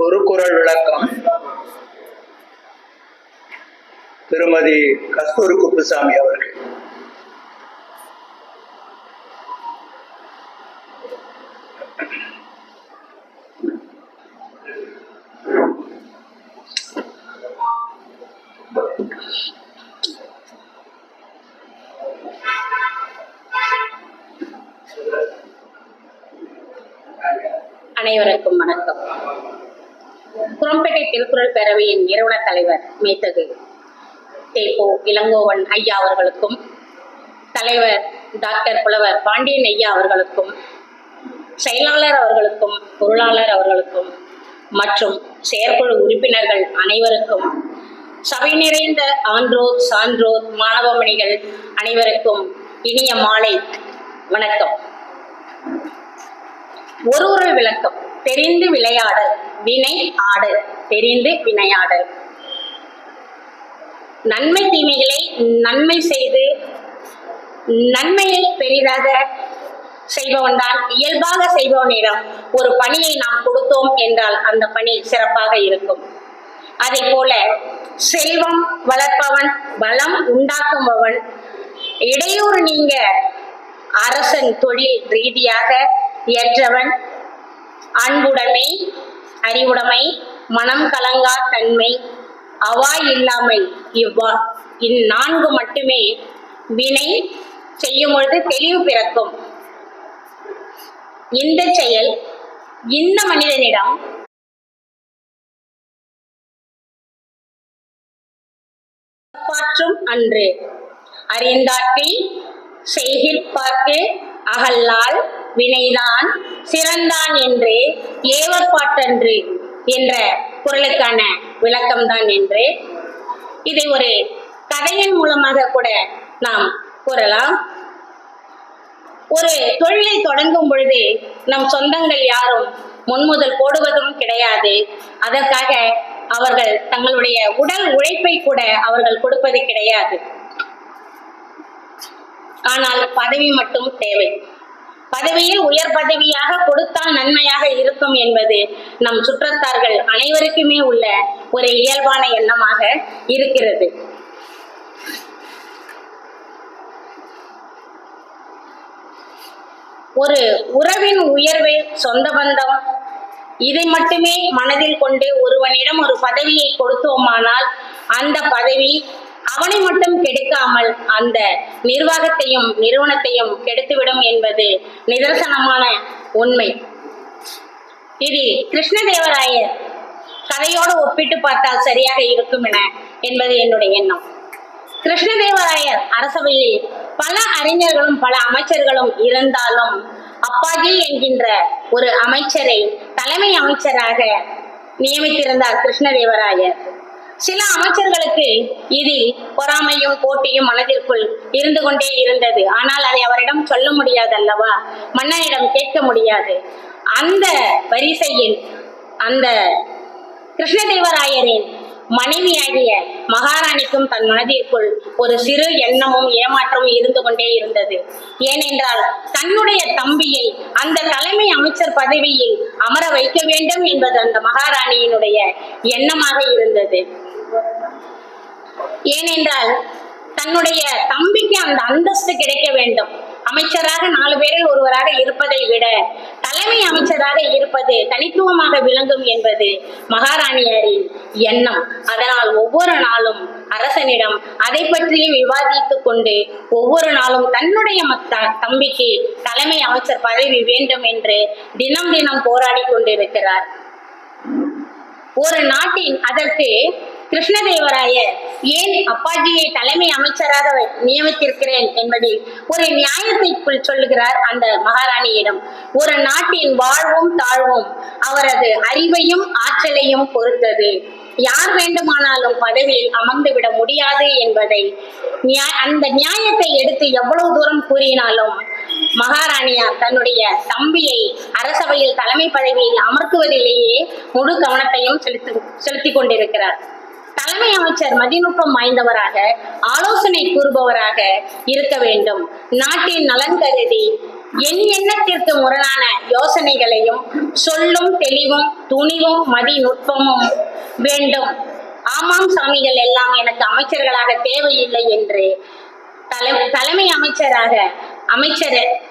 ஒரு குறள் விளக்கம் திருமதி கஸ்தூரி குப்புசாமி அவர்கள். அனைவருக்கும் வணக்கம். குரம்பேட்டை திருக்குறள் பேரவையின் நிறுவன தலைவர் மேத்தகு தேப்போ இளங்கோவன் ஐயா அவர்களுக்கும், தலைவர் டாக்டர் புலவர் பாண்டியன் ஐயா அவர்களுக்கும், செயலாளர் அவர்களுக்கும், பொருளாளர் அவர்களுக்கும் மற்றும் செயற்குழு உறுப்பினர்கள் அனைவருக்கும், சபை நிறைந்த ஆன்றோர் சான்றோர் மாணவமணிகள் அனைவருக்கும் இனிய மாலை வணக்கம். ஒரு விளக்கம். தெரிந்து விளையாடல், வினை ஆடல், தெரிந்து வினையாடல். நன்மை தீமைகளை நன்மை செய்து நன்மையை பெரிதாக செய்பவன் தான் இயல்பாக செய்பவனிடம் ஒரு பணியை நாம் கொடுத்தோம் என்றால் அந்த பணி சிறப்பாக இருக்கும். அதே போல செல்வம் வளர்ப்பவன், பலம் உண்டாக்குபவன், இடையூறு நீங்க அரசன் தொழில் ரீதியாக ஏற்றவன், அன்புடைமை, அறிவுடைமை, மனம் கலங்கா தன்மை, அவாய் இல்லாமை, இந்நான்கு மட்டுமே வினை செய்யும் பொழுது தெளிவு பிறக்கும். இந்த செயல் இந்த மனிதனிடம் பாற்றும் அன்று அறிந்தாற்றில் செய்கிற்பார்க்கு அகல்லால் வினைதான் சிறந்தான் என்று ஏவற்பாட்டன்று என்ற குறளுக்கான விளக்கம்தான் என்று இதை ஒரு கதையின் மூலமாக கூட நாம் கூறலாம். ஒரு தொழிலை தொடங்கும் பொழுது நம் சொந்தங்கள் யாரும் முன்முதல் போடுவதும் கிடையாது. அதற்காக அவர்கள் தங்களுடைய உடல் உழைப்பை கூட அவர்கள் கொடுப்பது கிடையாது. ஆனால் பதவி மட்டும் தேவை. பதவியில் உயர் பதவியாக கொடுத்தால் நன்மையாக இருக்கும் என்பது நம் சுற்றத்தார்கள் அனைவருக்குமே உள்ள ஒரு இயல்பான எண்ணமாக இருக்கிறது. ஒரு உறவின் உயர்வு, சொந்த பந்தம், இதை மட்டுமே மனதில் கொண்டு ஒருவனிடம் ஒரு பதவியை கொடுத்தோமானால் அந்த பதவி அவனை மட்டும் கெடுக்காமல் அந்த நிர்வாகத்தையும் நிறுவனத்தையும் கெடுத்துவிடும் என்பது நிதர்சனமான உண்மை. இது கிருஷ்ணதேவராயர் கதையோடு ஒப்பிட்டு பார்த்தால் சரியாக இருக்கும் என்பது என்னுடைய எண்ணம். கிருஷ்ணதேவராயர் அரசவையில் பல அறிஞர்களும் பல அமைச்சர்களும் இருந்தாலும் அப்பாஜி என்கின்ற ஒரு அமைச்சரை தலைமை அமைச்சராக நியமித்திருந்தார் கிருஷ்ணதேவராயர். சில அமைச்சர்களுக்கு இதில் பொறாமையும் போட்டியும் மனதிற்குள் இருந்து கொண்டே இருந்தது. ஆனால் அதை அவரிடம் சொல்ல முடியாது அல்லவா, மன்னனிடம் கேட்க முடியாது. அந்த வரிசையில் அந்த கிருஷ்ணதேவராயரின் மனைவியாகிய மகாராணிக்கும் தன் மனதிற்குள் ஒரு சிறு எண்ணமும் ஏமாற்றமும் இருந்து கொண்டே இருந்தது. ஏனென்றால் தன்னுடைய தம்பியை அந்த தலைமை அமைச்சர் பதவியில் அமர வைக்க வேண்டும் என்பது அந்த மகாராணியினுடைய எண்ணமாக இருந்தது. ஏனென்றால் தன்னுடைய தம்பிக்கு அந்த அந்தஸ்து கிடைக்க வேண்டும். அமைச்சராக 4 பேரில் ஒருவராக இருப்பதை விட தலைமை அமைச்சராக இருப்பது தனித்துவமாக விளங்கும் என்பது மகாராணியாரின் எண்ணம். அதனால் ஒவ்வொரு நாளும் அரசனிடம் அதை பற்றியே விவாதித்துக் கொண்டு ஒவ்வொரு நாளும் தன்னுடைய தம்பிக்கு தலைமை அமைச்சர் பதவி வேண்டும் என்று தினம் தினம் போராடி கொண்டிருக்கிறார். ஒரு நாட்டின் அதற்கு கிருஷ்ணதேவராயர் ஏன் அப்பாஜியை தலைமை அமைச்சராக நியமித்திருக்கிறேன் என்பதில் ஒரு நியாயத்தை சொல்லுகிறார் அந்த மகாராணியிடம். ஒரு நாட்டின் வாழ்வும் தாழ்வும் அவரது அறிவையும் ஆற்றலையும் பொறுத்தது. யார் வேண்டுமானாலும் பதவியில் அமர்ந்துவிட முடியாது என்பதை அந்த நியாயத்தை எடுத்து எவ்வளவு தூரம் கூறினாலும் மகாராணியார் தன்னுடைய தம்பியை அரசவையில் தலைமை பதவியில் அமர்த்துவதிலேயே முழு கவனத்தையும் செலுத்தி கொண்டிருக்கிறார். தலைமை அமைச்சர் மதிநுட்பம் வாய்ந்தவராக, ஆலோசனை கூறுபவராக இருக்க வேண்டும். நாட்டின் நலன் கருதி என் எண்ணத்திற்கு முரணான யோசனைகளையும் சொல்லும் தெளிவும் துணிவும் மதி நுட்பமும் வேண்டும். ஆமாம் சாமிகள் எல்லாம் எனக்கு அமைச்சர்களாக தேவையில்லை என்று தலைமை அமைச்சர்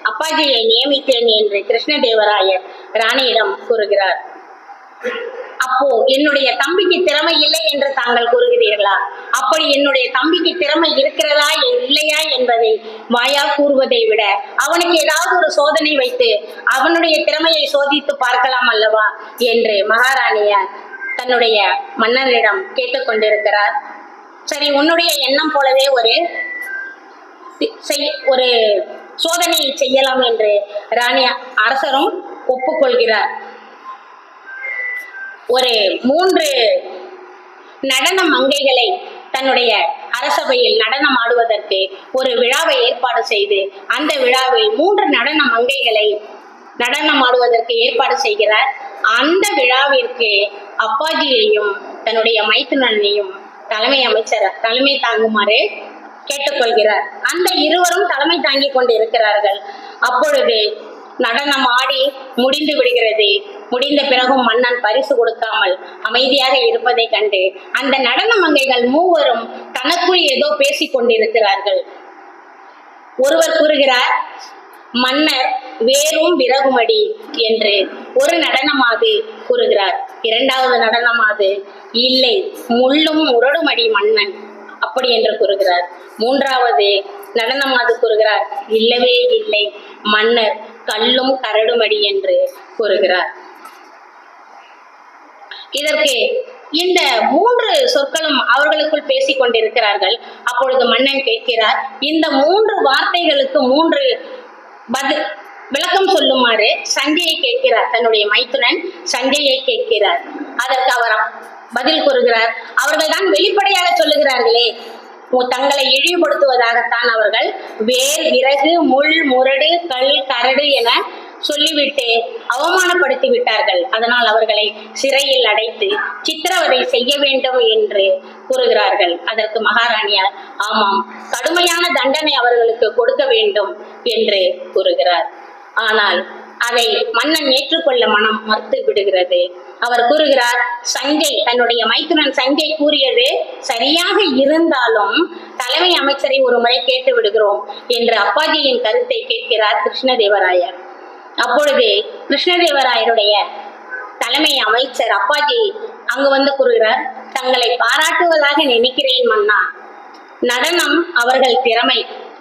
அப்பாஜியை நியமித்தேன் என்று கிருஷ்ணதேவராயர் ராணியிடம் கூறுகிறார். அப்போ என்னுடைய தம்பிக்கு திறமை இல்லை என்று தாங்கள் கூறுகிறீர்களா? அப்படி என்னுடைய தம்பிக்கு திறமை இருக்கிறதா இல்லையா என்பதை வாயால் கூறுவதை விட அவனுக்கு ஏதாவது ஒரு சோதனை வைத்து அவனுடைய திறமையை சோதித்து பார்க்கலாம் அல்லவா என்று மகாராணியார் தன்னுடைய மன்னரிடம் கேட்டுக்கொண்டிருக்கிறார். சரி, உன்னுடைய எண்ணம் போலவே ஒரு சோதனையை செய்யலாம் என்று ராணி அரசரும் ஒப்புக்கொள்கிறார். ஒரு 3 நடன மங்கைகளை தன்னுடைய அரசபையில் நடனம் ஆடுவதற்கு ஒரு விழாவை ஏற்பாடு செய்து அந்த விழாவில் 3 நடன மங்கைகளை நடனம் ஆடுவதற்கு ஏற்பாடு செய்கிறார். அந்த விழாவிற்கு அப்பாஜியையும் தன்னுடைய மைத்துனனையும் தலைமை தாங்குமாறு கேட்டுக்கொள்கிறார். அந்த இருவரும் தலைமை தாங்கி கொண்டு இருக்கிறார்கள். அப்பொழுது நடனம் ஆடி முடிந்து விடுகிறது. முடிந்த பிறகும் மன்னன் பரிசு கொடுக்காமல் அமைதியாக இருப்பதை கண்டு அந்த நடன மங்கைகள் 3 தனக்குள் ஏதோ பேசிக் கொண்டிருக்கிறார்கள். ஒருவர் கூறுகிறார், மன்னர் வேரும் விறகுமடி என்று ஒரு நடனமாது கூறுகிறார். 2வது நடனமாது இல்லை, முள்ளும் முரடுமடி மன்னன் அப்படி என்று கூறுகிறார். 3வது நடனமாது கூறுகிறார், இல்லவே இல்லை, மன்னர் கல்லும் கரடுமடி என்று கூறுகிறார். இதற்கு இந்த 3 சொற்களும் அவர்களுக்குள் பேசிக் கொண்டிருக்கிறார்கள். அப்பொழுது மன்னன் கேட்கிறார், இந்த 3 வார்த்தைகளுக்கு 3 விளக்கம் சொல்லுமாறு சஞ்சயை கேட்கிறார். தன்னுடைய மைத்துனன் சஞ்சயை கேட்கிறார். அதற்கு அவர் பதில் கூறுகிறார், அவர்கள் தான் வெளிப்படையாக சொல்லுகிறார்களே, தங்களை இழிவுபடுத்துவதாகத்தான் அவர்கள் வேர் விறகு முள் முரடு கல் கரடு என சொல்லிவிட்டு அவமானப்படுத்தி விட்டார்கள். அதனால் அவர்களை சிறையில் அடைத்து சித்திரவதை செய்ய வேண்டும் என்று கூறுகிறார்கள். அதற்கு மகாராணியார், ஆமாம், கடுமையான தண்டனை அவர்களுக்கு கொடுக்க வேண்டும் என்று கூறுகிறார். ஆனால் அதை மன்னன் ஏற்றுக்கொள்ள மனம் மறுத்து விடுகிறது. அவர் கூறுகிறார், தன்னுடைய மைத்துனன் சஞ்சய் கூறியது சரியாக இருந்தாலும் தலைமை அமைச்சரை ஒரு முறை கேட்டு விடுகிறோம் என்று அப்பாஜியின் கருத்தை கேட்கிறார் கிருஷ்ணதேவராயர். அப்பொழுது கிருஷ்ணதேவராயருடைய தலைமை அமைச்சர் அப்பாஜி அங்கு வந்து கூறுகிறார், தங்களை பாராட்டுவதாக நினைக்கிறேன் மன்னா. நடனம் அவர்கள் திறமை,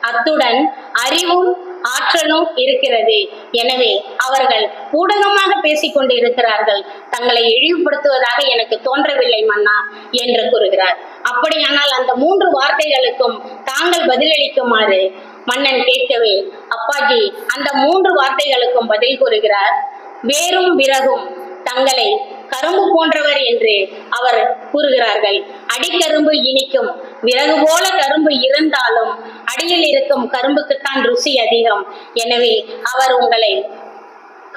அத்துடன் அறிவும் ஆற்றலும் இருக்கிறது. எனவே அவர்கள் ஊடகமாக பேசிக் கொண்டு இருக்கிறார்கள். தங்களை இழிவுபடுத்துவதாக எனக்கு தோன்றவில்லை மன்னா என்று கூறுகிறார். அப்படியானால் அந்த 3 வார்த்தைகளுக்கும் தாங்கள் பதிலளிக்குமாறு மன்னன் கேட்கவே அப்பாஜி அந்த 3 வார்த்தைகளுக்கும் பதில் கூறுகிறார். வேரும் விறகும் தங்களை கரும்பு போன்றவர் என்று அவர் கூறுகிறார்கள். அடிக்கரும்பு இனிக்கும், விறகு போல கரும்பு இருந்தாலும் அடியில் இருக்கும் கரும்புக்குத்தான் ருசி அதிகம். எனவே அவர் உங்களை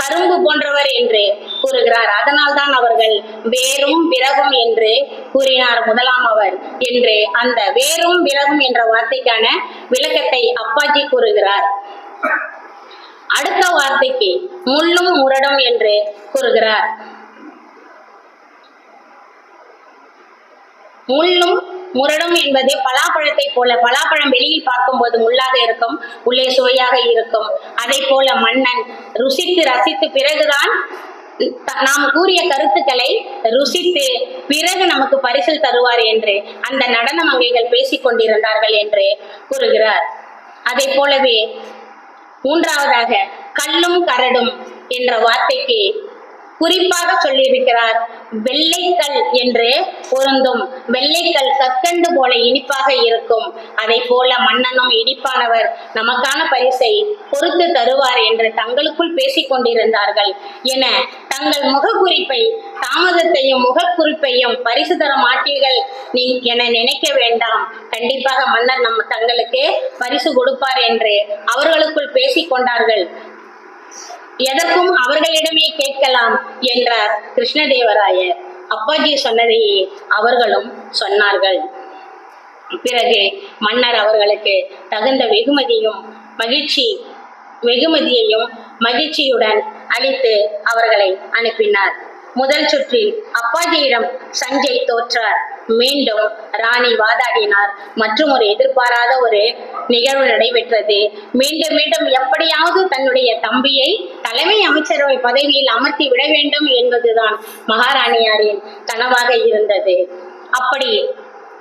கரும்பு போன்றவர் என்று கூறுகிறார். அதனால் தான் அவர்கள் வேரும் விறகும் என்று கூறினார் முதலாம் அவர் என்று அந்த வேரும் விறகும் என்ற வார்த்தைக்கான விளக்கத்தை அப்பாஜி கூறுகிறார். அடுத்த வார்த்தைக்கு முள்ளும் முரடும் என்று கூறுகிறார். முள்ளும் முரடும் என்பது பலாப்பழத்தை போல, பலாப்பழம் வெளியில் பார்க்கும்போது முள்ளாக இருக்கும், உள்ளே சுவையாக இருக்கும். அதை போல மன்னன் ருசித்து ரசித்து பிறகுதான் நாம் கூறிய கருத்துக்களை ருசித்து பிறகு நமக்கு பரிசில் தருவார் என்று அந்த நடன மங்கைகள் பேசிக் கொண்டிருந்தார்கள் என்று கூறுகிறார். அதை போலவே 3வதாக கல்லும் கரடும் என்ற வார்த்தைக்கு குறிப்பாக சொல்லியிருக்கிறார். வெள்ளைக்கல் என்று பொருந்தும். வெள்ளைக்கல் கற்கண்டு போல இனிப்பாக இருக்கும். அதை போல மன்னனும் இனிப்பானவர், நமக்கான பரிசை பொறுத்து தருவார் என்று தங்களுக்குள் பேசிக் கொண்டிருந்தார்கள் என தங்கள் முகக்குறிப்பை, தாமதத்தையும் முகக்குறிப்பையும் பரிசு தர மாட்டீர்கள் என நினைக்க வேண்டாம். கண்டிப்பாக மன்னர் தங்களுக்கு பரிசு கொடுப்பார் என்று அவர்களுக்குள் பேசிக் கொண்டார்கள். எதற்கும் அவர்களிடமே கேட்கலாம் என்றார் கிருஷ்ணதேவராயர். அப்பாஜி சொன்னதையே அவர்களும் சொன்னார்கள். பிறகு மன்னர் அவர்களுக்கு தகுந்த வெகுமதியும் மகிழ்ச்சி வெகுமதியையும் மகிழ்ச்சியுடன் அளித்து அவர்களை அனுப்பினார். முதல் சுற்றில் அப்பாஜியிடம் சஞ்சய் தோற்றார். மீண்டும் ராணி வாதாடினார். மற்றும் ஒரு எதிர்பாராத ஒரு நிகழ்வு நடைபெற்றது. மீண்டும் மீண்டும் எப்படியாவது தன்னுடைய தம்பியை தலைமை அமைச்சரவை பதவியில் அமர்த்தி விட வேண்டும் என்பதுதான் மகாராணியாரின் கனவாக இருந்தது. அப்படி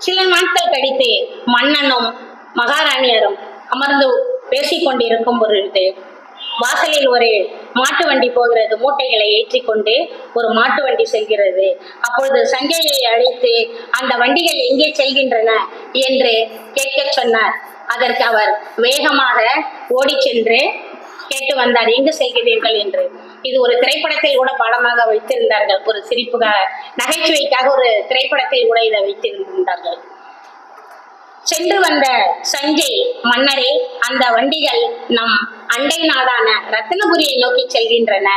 சில நாட்கள் கழித்து மன்னனும் மகாராணியாரும் அமர்ந்து பேசிக்கொண்டிருக்கும் பொழுது வாசலில் ஒரு மாட்டு வண்டி போகிறது. மூட்டைகளை ஏற்றிக்கொண்டு ஒரு மாட்டு வண்டி செல்கிறது. அப்பொழுது சஞ்சயை அழைத்து அந்த வண்டிகள் எங்கே செல்கின்றன என்று கேட்க சொன்னார். அதற்கு அவர் வேகமாக ஓடி சென்று கேட்டு வந்தார், எங்கு செல்கிறீர்கள் என்று. இது ஒரு திரைப்படத்தில் கூட பாடமாக வைத்திருந்தார்கள். ஒரு சிரிப்புக்காக, நகைச்சுவைக்காக ஒரு திரைப்படத்தில் கூட இதை வைத்திருந்தார்கள். சென்று வந்த சஞ்சய், மன்னரே, அந்த வண்டிகள் நம் அண்டை நாடான ரத்தினபுரியை நோக்கி செல்கின்றன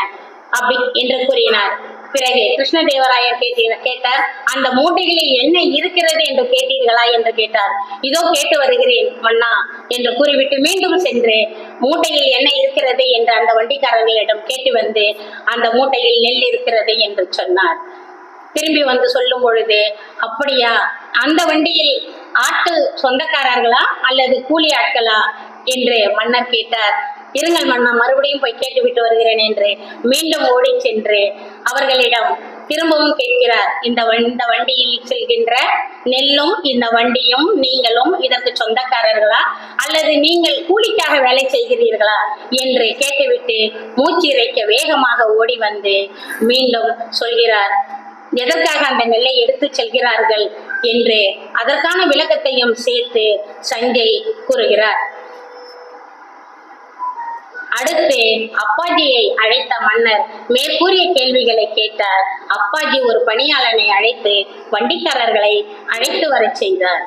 அப்படி என்று கூறினார். பிறகு கிருஷ்ணதேவராயர் கேட்டார், அந்த மூட்டைகளில் என்ன இருக்கிறது என்று கேட்டீர்களா என்று கேட்டார். இதோ கேட்டு வருகிறேன் மன்னா என்று கூறிவிட்டு மீண்டும் சென்று மூட்டையில் என்ன இருக்கிறது என்று அந்த வண்டிக்காரர்களிடம் கேட்டு வந்து அந்த மூட்டையில் நெல் இருக்கிறது என்று சொன்னார். திரும்பி வந்து சொல்லும் பொழுது, அப்படியா, அந்த வண்டியில் ஆட்டு சொந்தக்காரர்களா அல்லது கூலி ஆட்களா என்று மன்னர் கேட்டார். இருங்கள் மன்னா, மறுபடியும் போய் கேட்டுவிட்டு வருகிறேன் என்று மீண்டும் ஓடி சென்று அவர்களிடம் திரும்பவும் கேட்கிறார். இந்த வண்டியில் செல்கின்ற நெல்லும் இந்த வண்டியும் நீங்களும் இதற்கு சொந்தக்காரர்களா அல்லது நீங்கள் கூலிக்காக வேலை செய்கிறீர்களா என்று கேட்டுவிட்டு மூச்சிறைக்க வேகமாக ஓடி வந்து மீண்டும் சொல்கிறார், எதற்காக அந்த நெல்லை எடுத்து செல்கிறார்கள் என்று அதற்கான விளக்கத்தையும் சேர்த்து சஞ்சய் கூறுகிறார். அடுத்து அப்பாஜியை அழைத்த மன்னர் மேற்கூறிய கேள்விகளை கேட்டார். அப்பாஜி ஒரு பணியாளனை அழைத்து வண்டிக்காரர்களை அழைத்து வர செய்தார்.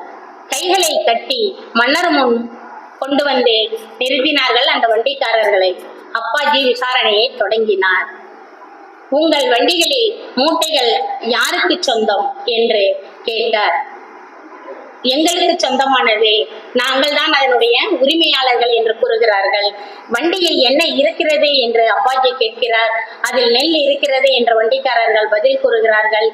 கைகளை கட்டி மன்னர் முன் கொண்டு வந்து நிறுத்தினார்கள் அந்த வண்டிக்காரர்களை. அப்பாஜி விசாரணையை தொடங்கினார். உங்கள் வண்டிகளில் மூட்டைகள் யாருக்கு சொந்தம் என்று கேட்டார். எங்களுக்கு சொந்தமானது, நாங்கள் தான் அதனுடைய உரிமையாளர்கள் என்று கூறுகிறார்கள். வண்டியில் என்ன இருக்கிறது என்று அப்பாஜி கேட்கிறார். அதில் நெல் இருக்கிறது என்று வண்டிக்காரர்கள் பதில் கூறுகிறார்கள்.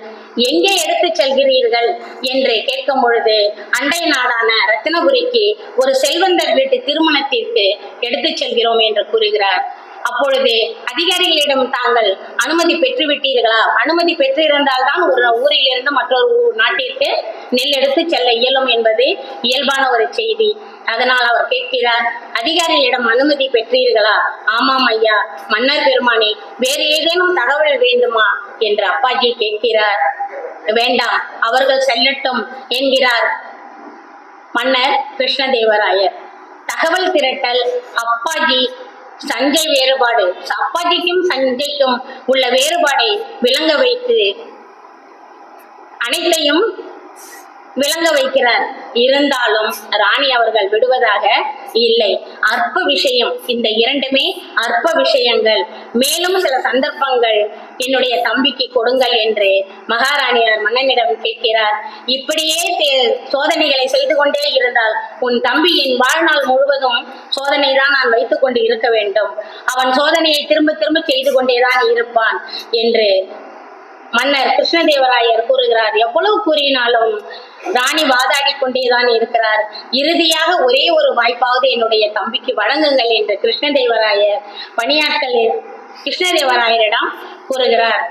எங்கே எடுத்து செல்கிறீர்கள் என்று கேட்கும் பொழுது அண்டை நாடான ரத்தினபுரிக்கு ஒரு செல்வந்தர் வீட்டு திருமணத்திற்கு எடுத்து செல்கிறோம் என்று கூறுகிறார். அப்பொழுது அதிகாரிகளிடம் தாங்கள் அனுமதி பெற்று விட்டீர்களா? அனுமதி பெற்றிருந்தால் தான் ஒரு ஊரிலிருந்து மற்றொரு நாட்டிற்கு நெல் எடுத்து செல்ல இயலும் என்பது இயல்பான ஒரு செய்தி. அதனால் அவர் கேட்கிறார், அதிகாரிகளிடம் அனுமதி பெற்றீர்களா? ஆமாம் ஐயா. மன்னர் பெருமானே, வேறு ஏதேனும் தகவல் வேண்டுமா என்று அப்பாஜி கேட்கிறார். வேண்டாம், அவர்கள் செல்லட்டும் என்கிறார் மன்னர் கிருஷ்ணதேவராயர். தகவல் திரட்டல், அப்பாஜி சஞ்சய் வேறுபாடு, அப்பாஜிக்கும் சஞ்சய்க்கும் உள்ள வேறுபாடை விளங்க வைத்து அனைத்தையும் விளங்க வைக்கிறார். இருந்தாலும் ராணி அவர்கள் விடுவதாக இல்லை. அற்ப விஷயம், இந்த இரண்டுமே அற்ப விஷயங்கள். மேலும் சில சந்தர்ப்பங்கள் என்னுடைய தம்பிக்கு கொடுங்கள் என்று மகாராணியார் மன்னனிடம் கேட்கிறார். இப்படியே சோதனைகளை செய்து கொண்டே இருந்தால் உன் தம்பி என் வாழ்நாள் முழுவதும் சோதனை தான் நான் வைத்துக் கொண்டு இருக்க வேண்டும். அவன் சோதனையை திரும்ப திரும்ப செய்து கொண்டேதான் இருப்பான் என்று மன்னர் கிருஷ்ணதேவராயர் கூறுகிறார். எவ்வளவு கூறினாலும் ராணி வாதாடி கொண்டேதான் இருக்கிறார். இறுதியாக ஒரே ஒரு வாய்ப்பாவது என்னுடைய தம்பிக்கு வழங்குங்கள் என்று கிருஷ்ணதேவராயர் கிருஷ்ணதேவராயரிடம் கூறுகிறார்.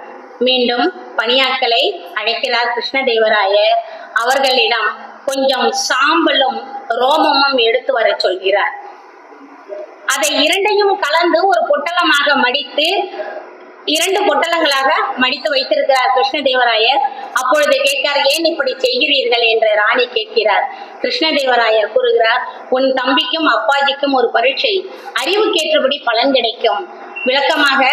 மீண்டும் பணியாட்களை அழைக்கிறார் கிருஷ்ணதேவராயர். அவர்களிடம் கொஞ்சம் சாம்பலும் ரோமமும் எடுத்து வர சொல்கிறார். அதை இரண்டையும் கலந்து ஒரு பொட்டலமாக மடித்து 2 பொட்டலங்களாக மடித்து வைத்திருக்கிறார் கிருஷ்ணதேவராயர். அப்பொழுது கேட்கிறார், ஏன் இப்படி செய்கிறீர்கள் என்று ராணி கேட்கிறார். கிருஷ்ணதேவராயர் கூறுகிறார், உன் தம்பிக்கும் அப்பாஜிக்கும் ஒரு பரீட்சை, அறிவுக்கேற்றபடி பலன் கிடைக்கும், விளக்கமாக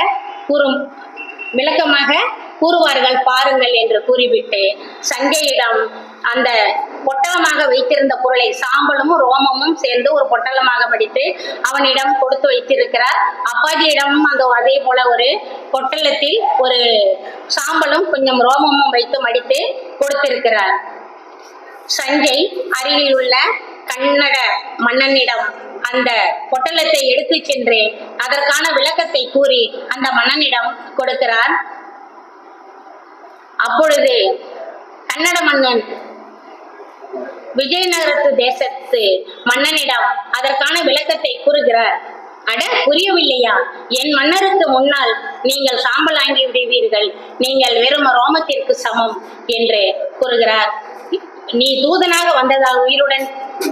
கூறுவார்கள் பாருங்கள் என்று கூறிவிட்டு சஞ்சயிடம் அந்த பொட்டலமாக வைத்திருந்த பொருளை சாம்பலும் ரோமமும் சேர்ந்து ஒரு பொட்டலமாக மடித்து அவனிடம் கொடுத்து வைத்திருக்கிறார். அப்பாஜியிடம் அதே போல ஒரு பொட்டலத்தில் ஒரு சாம்பலும் கொஞ்சம் ரோமமும் வைத்து மடித்து கொடுத்திருக்கிறார். சஞ்சய் அருகில் உள்ள கன்னட மன்னனிடம் அந்த பொட்டலத்தை எடுத்து சென்று அதற்கான விளக்கத்தை கூறி அந்த மன்னனிடம் கொடுக்கிறார். அப்பொழுது கன்னட மன்னன் விஜயநகரத்து தேசத்து மன்னனிடம் அதற்கான விளக்கத்தை கூறுகிறார். அட, புரியவில்லையா? என் மன்னருக்கு முன்னால் நீங்கள் சாம்பல் ஆங்கி விடுவீர்கள், நீங்கள் வெறும் ரோமத்திற்கு சமம் என்று கூறுகிறார். நீ தூதனாக வந்ததால் உயிருடன்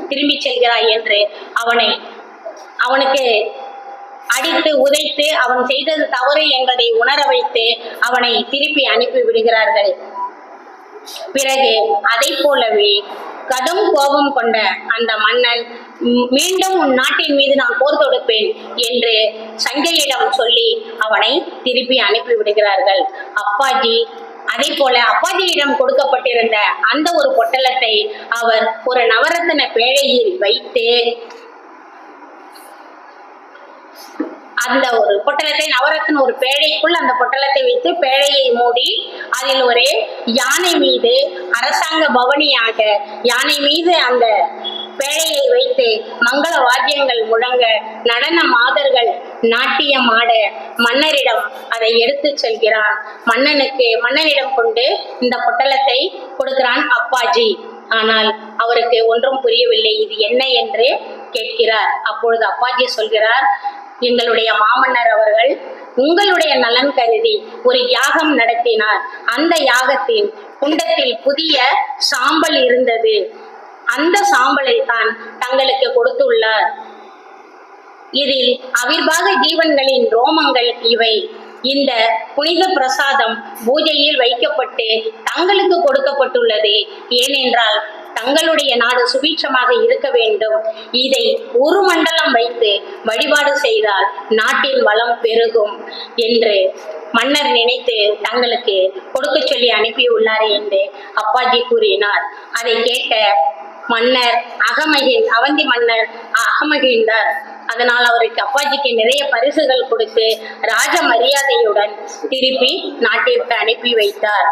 திரும்பி செல்கிறாய் என்று அவனுக்கு அடித்து உதைத்து அவன் செய்தது தவறு என்பதை உணர வைத்து அவனை திருப்பி அனுப்பி விடுகிறார்கள். பிறகு அதை போலவே கடும் கோபம் கொண்ட அந்த மன்னன் மீண்டும் உன் நாட்டின் மீது நான் போர் தொடுப்பேன் என்று சஞ்சயிடம் சொல்லி அவனை திருப்பி அனுப்பி விடுகிறார்கள். அப்பாஜி அதே போல அப்பாஜியிடம் கொடுக்கப்பட்டிருந்த அந்த ஒரு பொட்டலத்தை அவர் ஒரு நவரத்தின பேழையில் வைத்து அந்த ஒரு பொட்டலத்தை நவரத்தின ஒரு பேழைக்குள் அந்த பொட்டலத்தை வைத்து பேழையை மூடி அதில் ஒரு யானை மீது அரசாங்க பவனியாக யானை மீது அந்த பேழையை வைத்து மங்கள வாத்தியங்கள் முழங்க நடன மாதர்கள் நாட்டியம் ஆட மன்னரிடம் அதை எடுத்து செல்கிறான். மன்னனிடம் கொண்டு இந்த பொட்டலத்தை கொடுக்கிறான் அப்பாஜி. ஆனால் அவருக்கு ஒன்றும் புரியவில்லை, இது என்ன என்று கேட்கிறார். அப்பொழுது அப்பாஜி சொல்கிறார், எங்களுடைய மாமன்னர் அவர்கள் உங்களுடைய நலன் கருதி ஒரு யாகம் நடத்தினார். அந்த யாகத்தின் குண்டத்தில் புதிய சாம்பல் இருந்தது. அந்த சாம்பலை தான் தங்களுக்கு கொடுத்துள்ளார். இதில் அவிர்வாக ஜீவன்களின் ரோமங்கள் இவை. இந்த புனித பிரசாதம் பூஜையில் வைக்கப்பட்டு தங்களுக்கு கொடுக்கப்பட்டுள்ளது. ஏனென்றால் தங்களுடைய நாடு சுபீட்சமாக இருக்க வேண்டும். இதை ஒரு மண்டலம் வைத்து வழிபாடு செய்தால் நாட்டின் வளம் பெருகும் என்று மன்னர் நினைத்து தங்களுக்கு கொடுக்க சொல்லி அனுப்பியுள்ளார் என்று அப்பாஜி கூறினார். அதை கேட்ட மன்னர் அவந்தி மன்னர் அகமகிழ்ந்தார். அதனால் அவருக்கு அப்பாஜிக்கு நிறைய பரிசுகள் கொடுத்து ராஜ மரியாதையுடன் திருப்பி நாட்டிற்கு அனுப்பி வைத்தார்.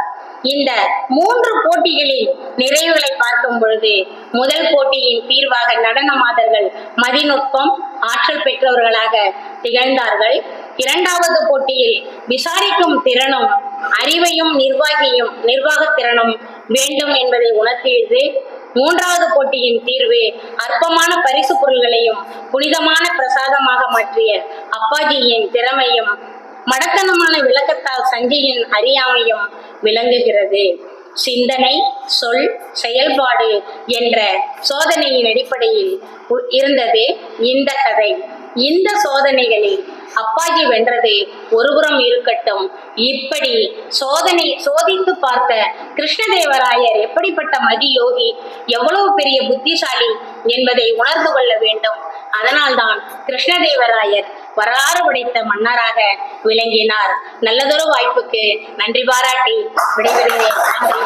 இந்த 3 போட்டிகளில் நிறைவுகளை பார்க்கும் பொழுது முதல் போட்டியின் தீர்வாக நடன மாதர்கள் மதிநுட்பம் ஆற்றல் பெற்றவர்களாக திகழ்ந்தார்கள். 2வது போட்டியில் விசாரிக்கும் திறனும் அறிவையும் நிர்வாகத் திறனும் வேண்டும் என்பதை உணர்த்தியது. 3வது போட்டியின் தீர்வு அற்பமான பரிசு பொருள்களையும் புனிதமான பிரசாதமாக மாற்றிய அப்பாஜியின் திறமையும் மடத்தனமான விளக்கத்தால் சஞ்சயின் அறியாமையும் விளங்குகிறது. சிந்தனை, சொல், செயல்பாடு என்ற சோதனையின் அடிப்படையில் இருந்தது இந்த கதை. இந்த சோதனைகளில் அப்பாஜி வென்றது ஒருபுறம் இருக்கட்டும், இப்படி சோதித்து பார்த்த கிருஷ்ணதேவராயர் எப்படிப்பட்ட மதியோகி, எவ்வளவு பெரிய புத்திசாலி என்பதை உணர்ந்து கொள்ள வேண்டும். அதனால்தான் கிருஷ்ணதேவராயர் வரலாறு படைத்த மன்னராக விளங்கினார். நல்லதொரு வாய்ப்புக்கு நன்றி பாராட்டி விடைபெறுகிறேன். நன்றி.